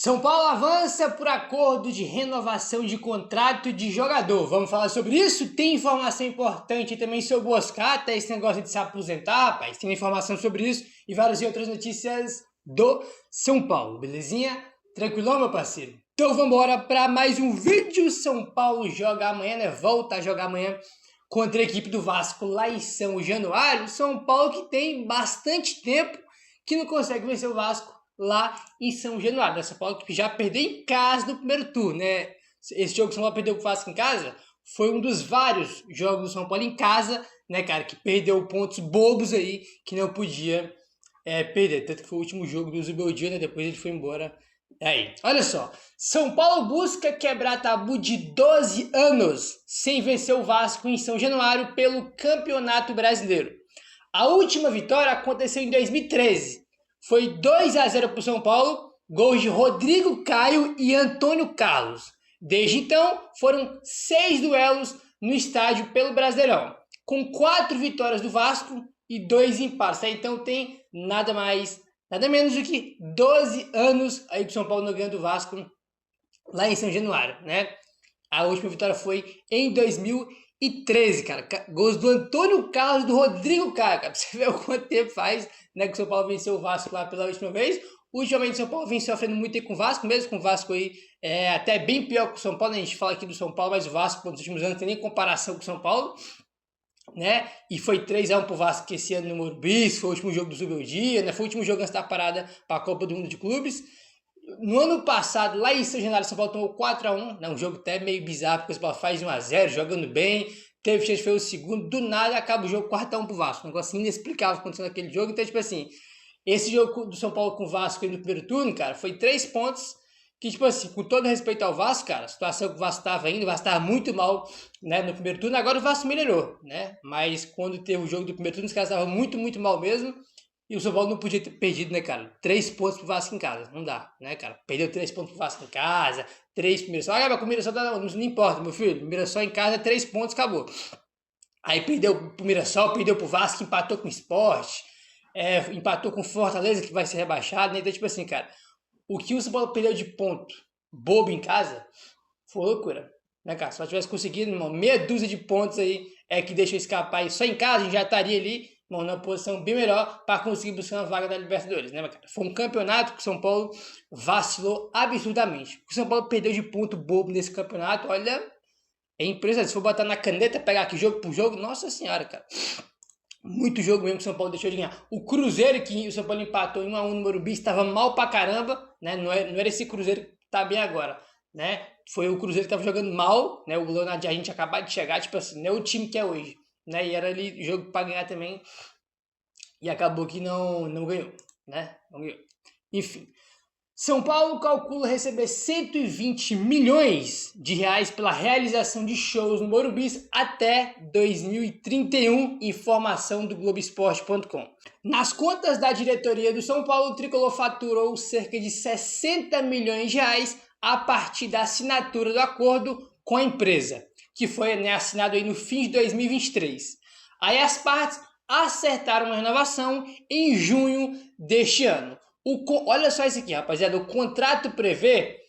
São Paulo avança por acordo de renovação de contrato de jogador. Vamos falar sobre isso? Tem informação importante também sobre o Oscar, tá? Esse negócio de se aposentar, rapaz. Tem informação sobre isso e várias outras notícias do São Paulo, belezinha? Tranquilão, meu parceiro? Então vamos embora para mais um vídeo. São Paulo joga amanhã, né? Volta a jogar amanhã contra a equipe do Vasco lá em São Januário. São Paulo que tem bastante tempo que não consegue vencer o Vasco lá em São Januário. São Paulo que já perdeu em casa no primeiro turno, né? Esse jogo que o São Paulo perdeu com o Vasco em casa foi um dos vários jogos do São Paulo em casa, né, cara, que perdeu pontos bobos aí, que não podia perder. Tanto que foi o último jogo do Zubeldia, né? Depois ele foi embora. Aí, olha só. São Paulo busca quebrar tabu de 12 anos sem vencer o Vasco em São Januário pelo Campeonato Brasileiro. A última vitória aconteceu em 2013. Foi 2-0 para o São Paulo, gols de Rodrigo Caio e Antônio Carlos. Desde então, foram 6 duelos no estádio pelo Brasileirão, com 4 vitórias do Vasco e 2 empates. Então tem nada mais, nada menos do que 12 anos aí para o São Paulo não ganhando do Vasco lá em São Januário, né? A última vitória foi em 2013, cara. Gols do Antônio Carlos e do Rodrigo Caio, cara. Pra você ver o quanto tempo faz, né, que o São Paulo venceu o Vasco lá pela última vez. Ultimamente o São Paulo vem sofrendo muito aí com o Vasco, mesmo com o Vasco aí até bem pior que o São Paulo, né? A gente fala aqui do São Paulo, mas o Vasco nos últimos anos não tem nem comparação com o São Paulo, né? E foi 3-1 pro Vasco esse ano no Morumbi, foi o último jogo do Zubeldia, né? Foi o último jogo antes da parada para a Copa do Mundo de Clubes. No ano passado, lá em São Januário, São Paulo tomou 4-1, né? Um jogo até meio bizarro, porque o São Paulo faz 1-0, jogando bem, teve chance de fazer o segundo, do nada acaba o jogo 4-1 pro Vasco. Um negócio inexplicável acontecendo naquele jogo. Então, tipo assim, esse jogo do São Paulo com o Vasco aí no primeiro turno, cara, foi 3 pontos que, tipo assim, com todo respeito ao Vasco, cara, a situação que o Vasco tava indo, o Vasco tava muito mal, né, no primeiro turno. Agora o Vasco melhorou, né? Mas quando teve o jogo do primeiro turno, os caras estavam muito, muito mal mesmo. E o São Paulo não podia ter perdido, né, cara? 3 pontos pro Vasco em casa. Não dá, né, cara? Perdeu 3 pontos pro Vasco em casa, 3 pro Mirassol. Ah, mas com o Mirassol não importa, meu filho. Mirassol em casa, 3 pontos, acabou. Aí perdeu pro Mirassol, perdeu pro Vasco, empatou com o Sport, empatou com o Fortaleza, que vai ser rebaixado, né? Então, tipo assim, cara, o que o São Paulo perdeu de ponto bobo em casa foi loucura, né, cara? Se nós tivesse conseguido, irmão, meia dúzia de pontos aí que deixou escapar aí só em casa, a gente já estaria ali, irmão, numa posição bem melhor para conseguir buscar uma vaga da Libertadores, né, cara? Foi um campeonato que o São Paulo vacilou absurdamente. O São Paulo perdeu de ponto bobo nesse campeonato, olha, é impressionante. Se for botar na caneta, pegar aqui jogo por jogo, nossa senhora, cara. Muito jogo mesmo que o São Paulo deixou de ganhar. O Cruzeiro, que o São Paulo empatou em 1-1 no Morumbi, estava mal pra caramba, né? Não era esse Cruzeiro que tá bem agora, né? Foi o Cruzeiro que tava jogando mal, né? O Leonardo, a gente acabou de chegar, tipo assim, não é o time que é hoje, né? E era ali jogo pra ganhar também, e acabou que não ganhou, né? Não ganhou. Enfim, São Paulo calcula receber 120 milhões de reais pela realização de shows no Morumbi até 2031, informação do Globoesporte.com. Nas contas da diretoria do São Paulo, o Tricolor faturou cerca de 60 milhões de reais a partir da assinatura do acordo com a empresa, que foi, né, assinado aí no fim de 2023. Aí as partes acertaram uma renovação em junho deste ano. Olha só isso aqui, rapaziada. O contrato prevê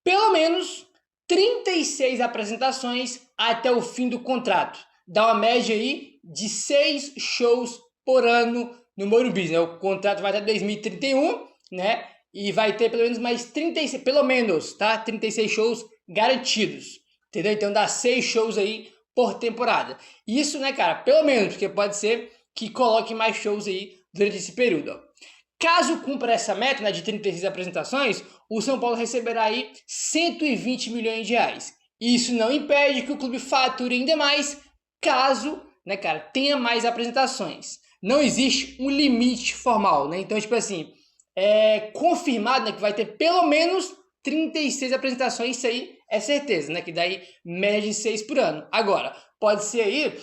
pelo menos 36 apresentações até o fim do contrato. Dá uma média aí de 6 shows por ano no Morumbi, né? O contrato vai até 2031, né? E vai ter pelo menos mais 36, pelo menos, tá? 36 shows garantidos, entendeu? Então dá 6 shows aí por temporada. Isso, né, cara? Pelo menos, porque pode ser que coloque mais shows aí durante esse período, ó. Caso cumpra essa meta, né, de 36 apresentações, o São Paulo receberá aí 120 milhões de reais. Isso não impede que o clube fature ainda mais, caso, né, cara, tenha mais apresentações. Não existe um limite formal, né? Então, tipo assim, é confirmado, né, que vai ter pelo menos 36 apresentações, isso aí é certeza, né? Que daí média de 6 por ano. Agora, pode ser aí,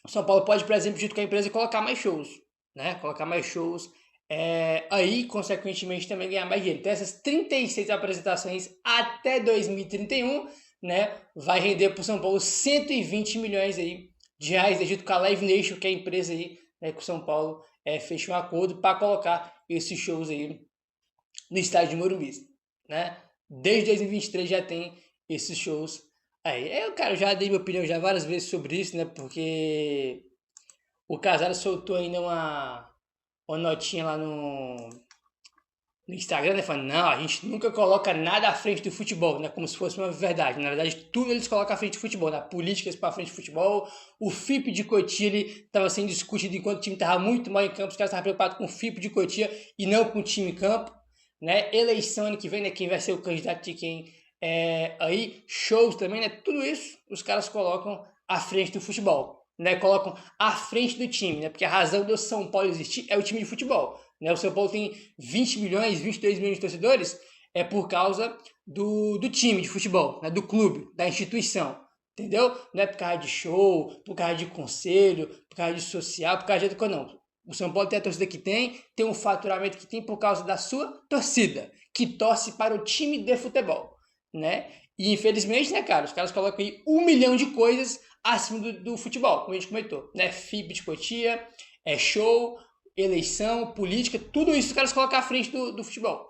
o São Paulo pode, por exemplo, junto com a empresa, colocar mais shows, né? Colocar mais shows. Aí, consequentemente, também ganhar mais dinheiro. Então, essas 36 apresentações até 2031, né, vai render para o São Paulo 120 milhões aí de reais, junto com a Live Nation, que é a empresa aí, né, que o São Paulo fechou um acordo para colocar esses shows aí no estádio de Morumbi, né? Desde 2023 já tem esses shows aí. Eu, cara, já dei minha opinião já várias vezes sobre isso, né? Porque o Casado soltou ainda uma notinha lá no Instagram, né? Falando, não, a gente nunca coloca nada à frente do futebol, né? Como se fosse uma verdade. Na verdade, tudo eles colocam à frente do futebol, né? Políticas para frente do futebol. O FIP de Cotia, ele estava sendo discutido enquanto o time estava muito mal em campo. Os caras estavam preocupados com o FIP de Cotia e não com o time em campo, né? Eleição ano que vem, né? Quem vai ser o candidato de quem aí. Shows também, né? Tudo isso os caras colocam à frente do futebol. Né, colocam à frente do time, né? Porque a razão do São Paulo existir é o time de futebol. Né? O São Paulo tem 20 milhões, 22 milhões de torcedores, é por causa do time de futebol, né? Do clube, da instituição. Entendeu? Não é por causa de show, por causa de conselho, por causa de social, por causa de outra coisa, não. O São Paulo tem a torcida que tem um faturamento que tem por causa da sua torcida, que torce para o time de futebol, né? E infelizmente, né, cara, os caras colocam aí 1 milhão de coisas acima do futebol, como a gente comentou, né? FIB de Cotia, show, eleição, política, tudo isso os caras colocam à frente do futebol.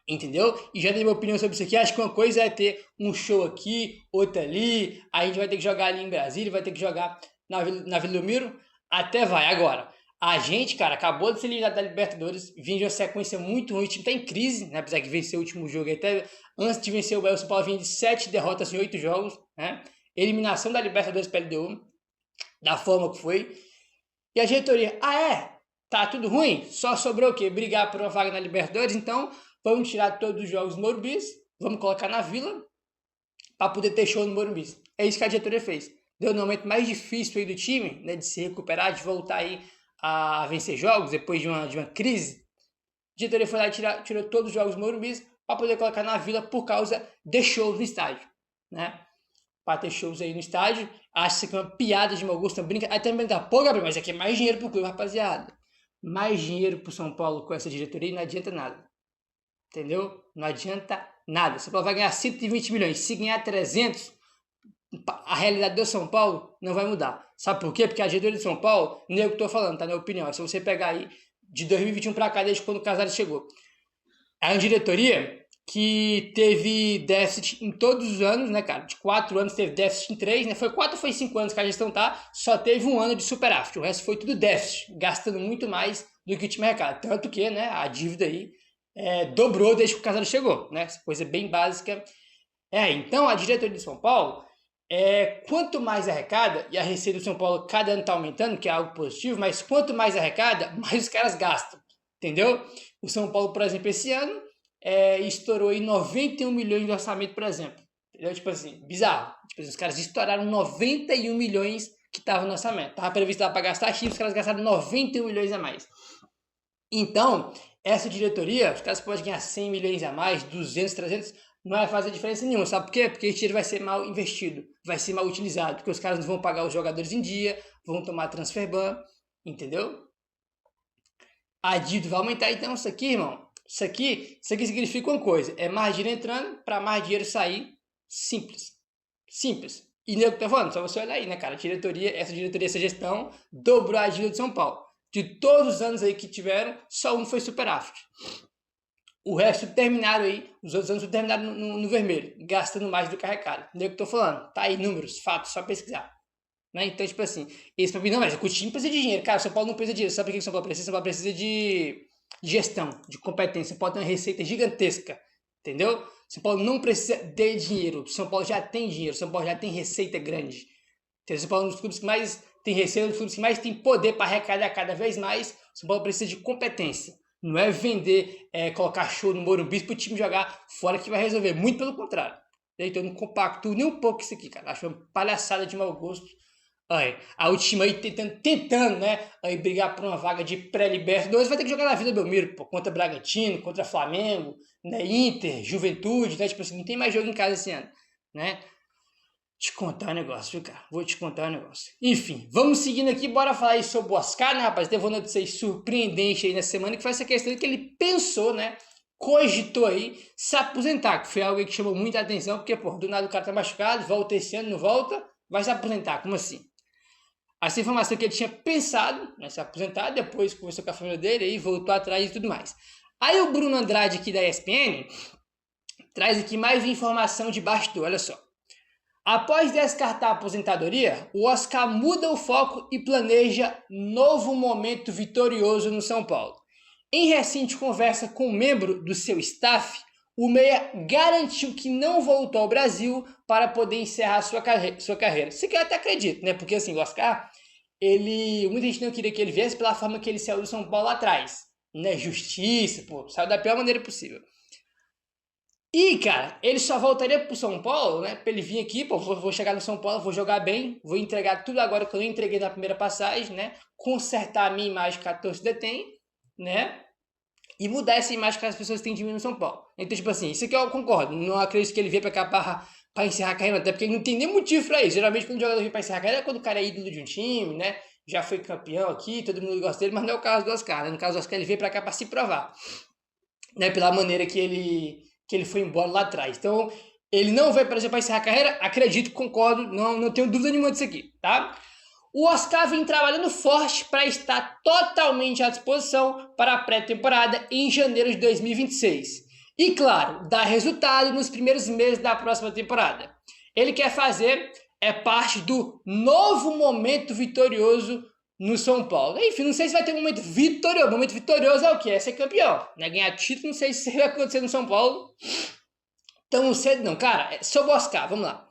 Entendeu? E já dei minha opinião sobre isso aqui. Acho que uma coisa é ter um show aqui, outra ali. Aí a gente vai ter que jogar ali em Brasília, vai ter que jogar na Vila Belmiro. Até vai. Agora, a gente, cara, acabou de ser eliminado da Libertadores, vinha de uma sequência muito ruim, o time tá em crise, né? Apesar de vencer o último jogo, até antes de vencer o Bahia, o São Paulo vinha de 7 derrotas em 8 jogos, né? Eliminação da Libertadores pela LDU, da forma que foi. E a diretoria, tá tudo ruim? Só sobrou o quê? Brigar por uma vaga na Libertadores, então vamos tirar todos os jogos no Morumbi, vamos colocar na Vila para poder ter show no Morumbi. É isso que a diretoria fez. Deu no momento mais difícil aí do time, né, de se recuperar, de voltar aí a vencer jogos depois de uma crise. A diretoria foi lá e tirou todos os jogos no Morumbi para poder colocar na Vila por causa de shows no estádio, né? Para ter shows aí no estádio. Acho que é uma piada de mau gosto, brinca. Aí também tá, pô, Gabriel, mas aqui é mais dinheiro pro clube, rapaziada. Mais dinheiro pro São Paulo com essa diretoria e não adianta nada. Entendeu? Não adianta nada. O São Paulo vai ganhar 120 milhões. Se ganhar 300, a realidade do São Paulo não vai mudar. Sabe por quê? Porque a diretoria de São Paulo, não é o que eu tô falando, tá? Na minha opinião. É só você pegar aí de 2021 pra cá, desde quando o Casares chegou. É uma diretoria que teve déficit em todos os anos, né, cara? De 4 anos teve déficit em 3, né? Foi 4 ou foi 5 anos que a gestão tá, só teve um ano de superávit. O resto foi tudo déficit, gastando muito mais do que o time arrecada. Tanto que, né, a dívida aí dobrou desde que o Casares chegou, né? Essa coisa bem básica. Então a diretoria de São Paulo, quanto mais arrecada, e a receita do São Paulo cada ano tá aumentando, que é algo positivo, mas quanto mais arrecada, mais os caras gastam, entendeu? O São Paulo, por exemplo, esse ano, estourou aí 91 milhões de orçamento, por exemplo. Entendeu? Tipo assim, bizarro. Tipo assim, os caras estouraram 91 milhões que estavam no orçamento. Tava previsto lá para gastar X, os caras gastaram 91 milhões a mais. Então, essa diretoria, os caras podem ganhar 100 milhões a mais, 200, 300, não vai fazer diferença nenhuma. Sabe por quê? Porque esse dinheiro vai ser mal investido, vai ser mal utilizado, porque os caras não vão pagar os jogadores em dia, vão tomar transfer ban, entendeu? A dívida vai aumentar, então isso aqui, irmão, isso aqui significa uma coisa, é mais dinheiro entrando para mais dinheiro sair, simples. E nem o que tá falando, só você olhar aí, né, cara, essa diretoria, essa gestão dobrou a dívida de São Paulo. De todos os anos aí que tiveram, só um foi superávit. O resto terminaram aí, os outros anos terminaram no vermelho, gastando mais do que arrecada. Nem o que eu tô falando, tá aí números, fatos, só pesquisar. Né? Então, tipo assim, esse pra mim, não, mas o time precisa de dinheiro. Cara, o São Paulo não precisa de dinheiro. Sabe por que o São Paulo precisa? O São Paulo precisa de gestão, de competência. São Paulo tem uma receita gigantesca, entendeu? São Paulo não precisa de dinheiro. São Paulo já tem dinheiro, São Paulo já tem receita grande. Entendeu? São Paulo é um dos clubes que mais tem receita, um dos clubes que mais tem poder para arrecadar cada vez mais. São Paulo precisa de competência. Não é vender, colocar show no Morumbi pro time jogar fora que vai resolver. Muito pelo contrário. Então eu não compacto nem um pouco isso aqui, cara. Acho uma palhaçada de mau gosto. A última aí tentando, né, aí brigar por uma vaga de pré-Libertadores, vai ter que jogar na Vila Belmiro, pô, contra Bragantino, contra Flamengo, né, Inter, Juventude, né, tipo assim, não tem mais jogo em casa esse ano, né? Te contar um negócio, viu, cara? Vou te contar um negócio. Enfim, vamos seguindo aqui, bora falar aí sobre o Oscar, né, rapaz? Teve uma notícia surpreendente aí na semana, que foi essa questão que ele pensou, né, cogitou aí se aposentar, que foi algo que chamou muita atenção, porque, pô, do nada o cara tá machucado, volta esse ano, não volta, vai se aposentar, como assim? Essa informação que ele tinha pensado, né, se aposentar, depois conversou com a família dele e voltou atrás e tudo mais. Aí o Bruno Andrade aqui da ESPN, traz aqui mais uma informação de bastidor, olha só. Após descartar a aposentadoria, o Oscar muda o foco e planeja novo momento vitorioso no São Paulo. Em recente conversa com um membro do seu staff, o meia garantiu que não voltou ao Brasil para poder encerrar sua carreira. Isso que eu até acredito, né? Porque assim, o Oscar, muita gente não queria que ele viesse pela forma que ele saiu do São Paulo lá atrás, né? Justiça, pô, saiu da pior maneira possível. E, cara, ele só voltaria pro São Paulo, né? Pra ele vir aqui, pô, vou chegar no São Paulo, vou jogar bem, vou entregar tudo agora que eu não entreguei na primeira passagem, né? Consertar a minha imagem que a torcida tem, né? E mudar essa imagem que as pessoas têm de mim no São Paulo. Então, tipo assim, isso aqui eu concordo. Não acredito que ele venha pra cá pra encerrar a carreira, até porque ele não tem nem motivo pra isso. Geralmente, quando o jogador vem pra encerrar a carreira, é quando o cara é ídolo de um time, né? Já foi campeão aqui, todo mundo gosta dele, mas não é o caso do Oscar, né? No caso do Oscar, ele veio pra cá pra se provar, né? Pela maneira que ele foi embora lá atrás. Então, ele não vai, por exemplo, para encerrar a carreira, acredito, concordo, não tenho dúvida nenhuma disso aqui, tá? O Oscar vem trabalhando forte para estar totalmente à disposição para a pré-temporada em janeiro de 2026. E, claro, dar resultado nos primeiros meses da próxima temporada. Ele quer fazer parte do novo momento vitorioso no São Paulo. Enfim, não sei se vai ter um momento vitorioso. O momento vitorioso é o quê? É ser campeão, né? Ganhar título, não sei se vai acontecer no São Paulo tão cedo, não. Cara, sobre o Oscar, vamos lá.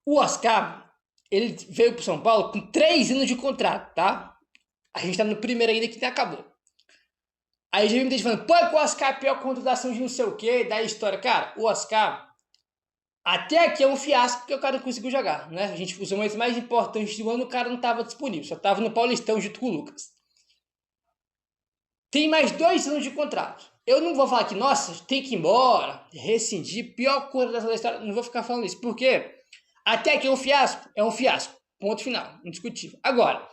O Oscar, ele veio pro São Paulo com 3 anos de contrato, tá? A gente tá no primeiro ainda que acabou. Aí já vi muita gente falando, pô, o Oscar é a pior contratação de não sei o quê, da história. Cara, o Oscar, até aqui é um fiasco porque o cara não conseguiu jogar, né? A gente, os momentos mais importantes do ano, o cara não estava disponível, só estava no Paulistão junto com o Lucas. Tem mais 2 anos de contrato. Eu não vou falar que, nossa, tem que ir embora, rescindir, pior contratação da história, não vou ficar falando isso, porque até aqui é um fiasco, ponto final, indiscutível. Agora,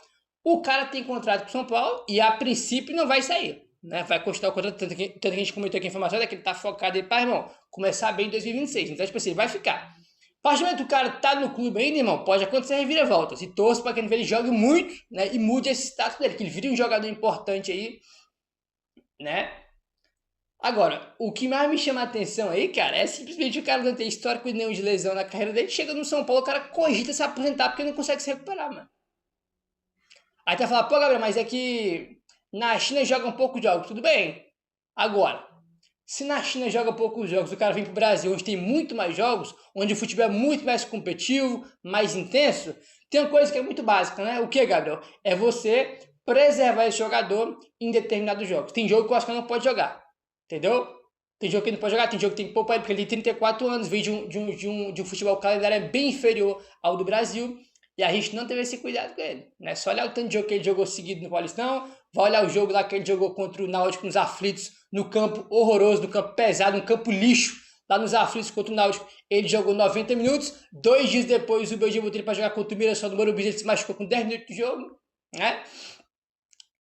o cara tem contrato com o São Paulo e a princípio não vai sair, né? Vai constar o contrato, tanto que a gente comentou aqui a informação, é que ele tá focado aí para, irmão, começar bem em 2026. Então, tipo assim, vai ficar. A partir do momento que o cara tá no clube ainda, irmão, pode acontecer reviravoltas. E torço para que ele jogue muito, né? E mude esse status dele, que ele vire um jogador importante aí, né? Agora, o que mais me chama a atenção aí, cara, é simplesmente o cara não ter histórico nenhum de lesão na carreira dele. Chega no São Paulo, o cara cogita se aposentar porque não consegue se recuperar, mano. Aí tu vai falar, pô, Gabriel, mas é que na China joga um pouco de jogos. Tudo bem. Agora, se na China joga poucos jogos, o cara vem pro Brasil, onde tem muito mais jogos, onde o futebol é muito mais competitivo, mais intenso, tem uma coisa que é muito básica, né? O que, Gabriel? É você preservar esse jogador em determinados jogos. Tem jogo que o Oscar não pode jogar, entendeu? Tem jogo que ele não pode jogar, tem jogo que tem que poupar ele, porque ele tem 34 anos, veio de um futebol calendário bem inferior ao do Brasil, e a gente não teve esse cuidado com ele, né? Só olhar o tanto de jogo que ele jogou seguido no Paulistão, vai olhar o jogo lá que ele jogou contra o Náutico nos aflitos, no campo horroroso, no campo pesado, no campo lixo, lá nos aflitos contra o Náutico. Ele jogou 90 minutos, 2 dias depois o Belginho botou ele para jogar contra o Mirassol do Morumbi, ele se machucou com 10 minutos de jogo, né?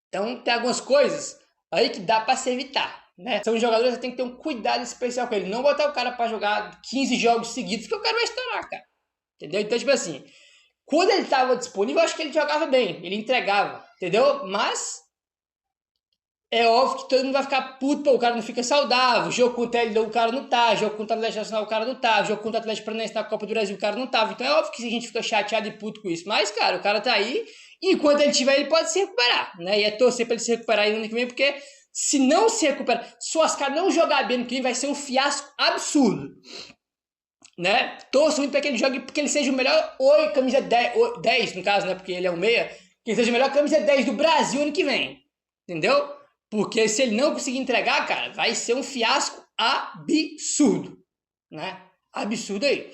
Então tem algumas coisas aí que dá para se evitar, né? São jogadores que tem que ter um cuidado especial com ele, não botar o cara para jogar 15 jogos seguidos, porque o cara vai estourar, cara. Entendeu? Então, tipo assim, quando ele estava disponível, eu acho que ele jogava bem, ele entregava, entendeu? Mas é óbvio que todo mundo vai ficar puto, pô, o cara não fica saudável, jogo contra ele o cara não tá, jogo contra o Atlético Nacional o cara não tá, jogo contra o Atlético Paranaense na Copa do Brasil o cara não tava. Então é óbvio que a gente fica chateado e puto com isso. Mas, cara, o cara tá aí e enquanto ele tiver, ele pode se recuperar, né? E é torcer pra ele se recuperar aí no ano que vem, porque se não se recuperar, se o Oscar não jogar bem no que vem, vai ser um fiasco absurdo, né? Torço muito pra que ele jogue, porque ele seja o melhor camisa 10, no caso, né? Porque ele é o meia, que ele seja o melhor camisa 10 do Brasil ano que vem, entendeu? Porque se ele não conseguir entregar, cara, vai ser um fiasco absurdo, né? Absurdo aí.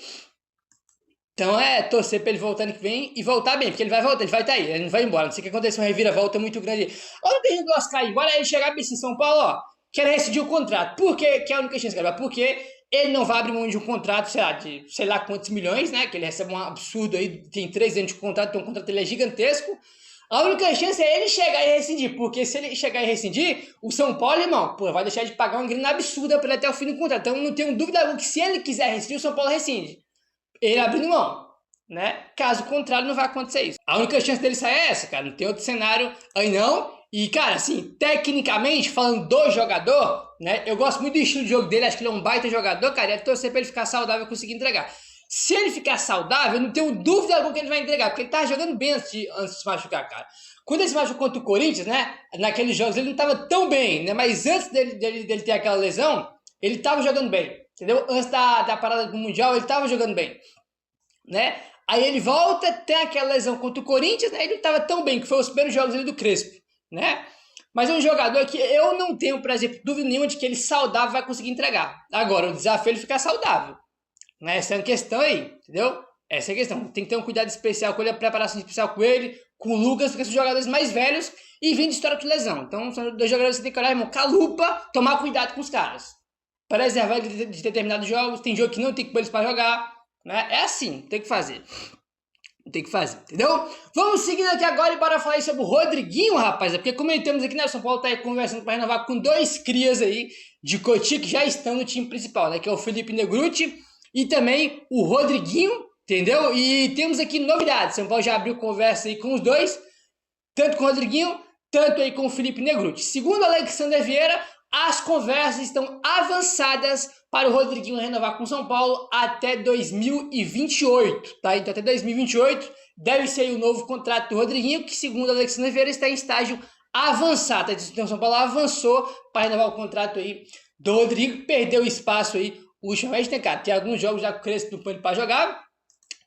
Então é torcer pra ele voltar ano que vem e voltar bem, porque ele vai voltar, ele vai estar aí, ele não vai embora. Não sei o que acontecer, uma reviravolta muito grande. Olha o que o Oscar aí, bora ele chegar em São Paulo, ó, quer rescindir o contrato. Por quê? Que é a única chance, cara, porque ele não vai abrir mão de um contrato, sei lá, de sei lá quantos milhões, né? Que ele recebe um absurdo aí, tem 3 anos de contrato, então o contrato dele é gigantesco. A única chance é ele chegar e rescindir, porque se ele chegar e rescindir, o São Paulo, irmão, pô, vai deixar de pagar uma grana absurda para ele até o fim do contrato. Então não tenho dúvida alguma que se ele quiser rescindir, o São Paulo rescinde. Ele abrindo mão, né? Caso contrário, não vai acontecer isso. A única chance dele sair é essa, cara. Não tem outro cenário aí não. E, cara, assim, tecnicamente, falando do jogador, né? Eu gosto muito do estilo de jogo dele, acho que ele é um baita jogador, cara, e é torcer pra ele ficar saudável e conseguir entregar. Se ele ficar saudável, eu não tenho dúvida alguma que ele vai entregar, porque ele tava jogando bem antes de se machucar, cara. Quando ele se machucou contra o Corinthians, né? Naqueles jogos ele não tava tão bem, né? Mas antes dele ter aquela lesão, ele tava jogando bem, entendeu? Antes da parada do Mundial, ele tava jogando bem, né? Aí ele volta, tem aquela lesão contra o Corinthians, né? Ele não tava tão bem, que foi os primeiros jogos dele do Crespo, né? Mas é um jogador que eu não tenho, por exemplo, dúvida nenhuma de que ele saudável vai conseguir entregar. Agora, o desafio é ele ficar saudável, né? Essa é a questão aí, entendeu? Essa é a questão. Tem que ter um cuidado especial com ele, a preparação especial com ele, com o Lucas, porque são jogadores mais velhos e vêm de histórico de lesão. Então, são dois jogadores que você tem que olhar, irmão, com a lupa, tomar cuidado com os caras. Preservar ele de determinados jogos. Tem jogo que não tem que pôr eles pra jogar, né? É assim, tem que fazer. Tem que fazer, entendeu? Vamos seguindo aqui agora e bora falar aí sobre o Rodriguinho, rapaz. Porque comentamos aqui, né? O São Paulo tá aí conversando para renovar com dois crias aí de Cotia que já estão no time principal, né? Que é o Felipe Negrutti e também o Rodriguinho, entendeu? E temos aqui novidades. São Paulo já abriu conversa aí com os dois, tanto com o Rodriguinho, tanto aí com o Felipe Negrutti. Segundo o Alexander Vieira, as conversas estão avançadas para o Rodriguinho renovar com o São Paulo até 2028, tá? Então até 2028 deve ser o novo contrato do Rodriguinho, que segundo o Alexander Vieira está em estágio avançado. Então o São Paulo avançou para renovar o contrato aí do Rodrigo, perdeu espaço aí ultimamente, né, cara? Tem alguns jogos já com o Crespo no pano para jogar,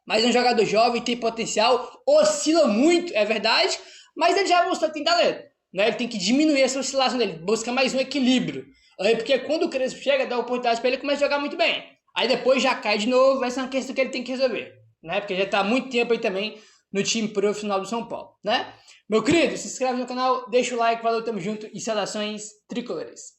mas é um jogador jovem, tem potencial, oscila muito, é verdade, mas ele já mostrou que tem talento, né? Ele tem que diminuir essa oscilação dele, buscar mais um equilíbrio. Aí, porque quando o Crespo chega, dá oportunidade para ele, começa a jogar muito bem. Aí depois já cai de novo, vai ser uma questão que ele tem que resolver, né? Porque já tá há muito tempo aí também no time profissional do São Paulo, né? Meu querido, se inscreve no canal, deixa o like, valeu, tamo junto e saudações tricolores.